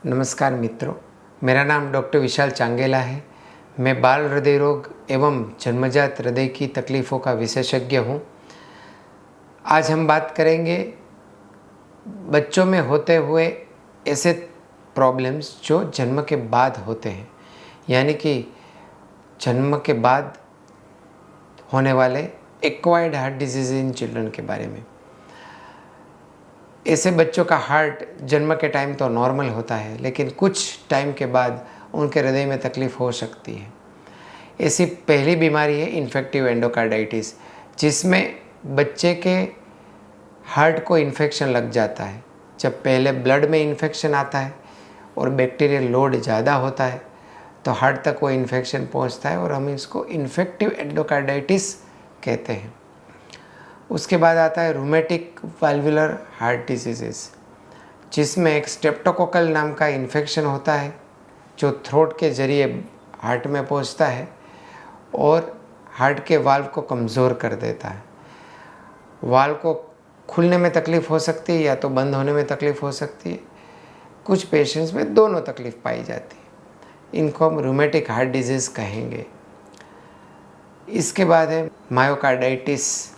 नमस्कार मित्रों, मेरा नाम डॉक्टर विशाल चांगेला है। मैं बाल हृदय रोग एवं जन्मजात हृदय की तकलीफ़ों का विशेषज्ञ हूँ। आज हम बात करेंगे बच्चों में होते हुए ऐसे प्रॉब्लम्स जो जन्म के बाद होते हैं, यानी कि जन्म के बाद होने वाले acquired heart disease in children के बारे में। ऐसे बच्चों का हार्ट जन्म के टाइम तो नॉर्मल होता है, लेकिन कुछ टाइम के बाद उनके हृदय में तकलीफ़ हो सकती है। ऐसी पहली बीमारी है इन्फेक्टिव एंडोकार्डाइटिस, जिसमें बच्चे के हार्ट को इन्फेक्शन लग जाता है। जब पहले ब्लड में इन्फेक्शन आता है और बैक्टीरियल लोड ज़्यादा होता है तो हार्ट तक वो इन्फेक्शन पहुंचता है और हम इसको इन्फेक्टिव एंडोकार्डाइटिस कहते हैं। उसके बाद आता है रूमेटिक वाल्वुलर हार्ट डिजीज़, जिसमें एक स्ट्रेप्टोकोकल नाम का इन्फेक्शन होता है जो थ्रोट के ज़रिए हार्ट में पहुंचता है और हार्ट के वाल्व को कमज़ोर कर देता है। वाल्व को खुलने में तकलीफ़ हो सकती है या तो बंद होने में तकलीफ़ हो सकती है। कुछ पेशेंट्स में दोनों तकलीफ़ पाई जाती है। इनको हम रूमेटिक हार्ट डिजीज़ कहेंगे। इसके बाद है मायोकार्डाइटिस।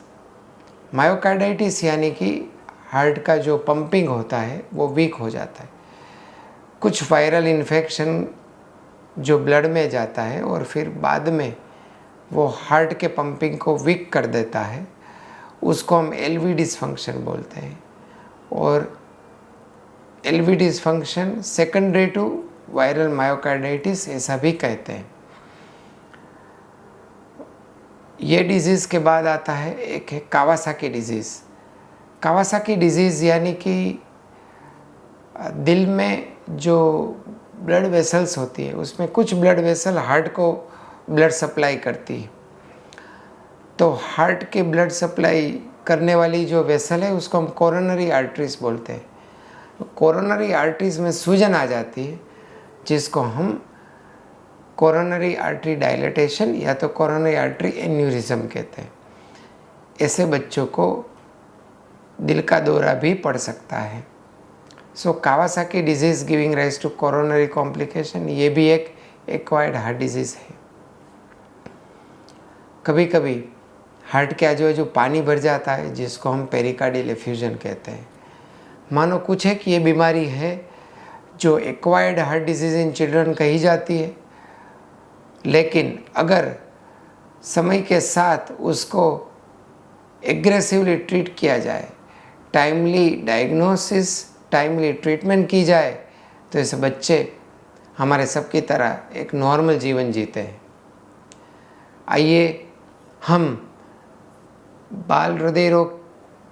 मायोकार्डाइटिस यानी कि हार्ट का जो पंपिंग होता है वो वीक हो जाता है। कुछ वायरल इन्फेक्शन जो ब्लड में जाता है और फिर बाद में वो हार्ट के पंपिंग को वीक कर देता है, उसको हम एलवी डिसफंक्शन बोलते हैं। और LV dysfunction secondary to viral myocarditis ऐसा भी कहते हैं। ये डिज़ीज़ के बाद आता है एक है कावासाकी डिज़ीज़। कावासाकी डिज़ीज़ यानी कि दिल में जो ब्लड वेसल्स होती है उसमें कुछ ब्लड वेसल हार्ट को ब्लड सप्लाई करती है। तो हार्ट के ब्लड सप्लाई करने वाली जो वेसल है उसको हम कोरोनरी आर्टरीज बोलते हैं। कोरोनरी आर्टरीज में सूजन आ जाती है, जिसको हम कोरोनरी आर्टरी डायलेटेशन या तो कोरोनरी आर्टरी एन्यूरिज्म कहते हैं। ऐसे बच्चों को दिल का दौरा भी पड़ सकता है। So Kawasaki disease giving rise to coronary complication, ये भी एक एक्वायर्ड हार्ट डिजीज़ है। कभी कभी हार्ट के आजू बाजू पानी भर जाता है, जिसको हम पेरिकार्डियल एफ्यूजन कहते हैं। मानो कुछ है कि ये बीमारी है जो acquired heart disease in children कही जाती है, लेकिन अगर समय के साथ उसको एग्रेसिवली ट्रीट किया जाए, टाइमली डायग्नोसिस, टाइमली ट्रीटमेंट की जाए, तो ऐसे बच्चे हमारे सबकी तरह एक नॉर्मल जीवन जीते हैं। आइए हम बाल हृदय रोग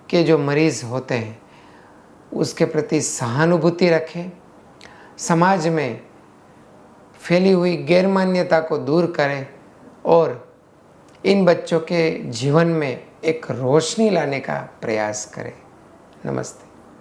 के जो मरीज़ होते हैं उसके प्रति सहानुभूति रखें, समाज में फैली हुई गैरमान्यता को दूर करें और इन बच्चों के जीवन में एक रोशनी लाने का प्रयास करें। नमस्ते।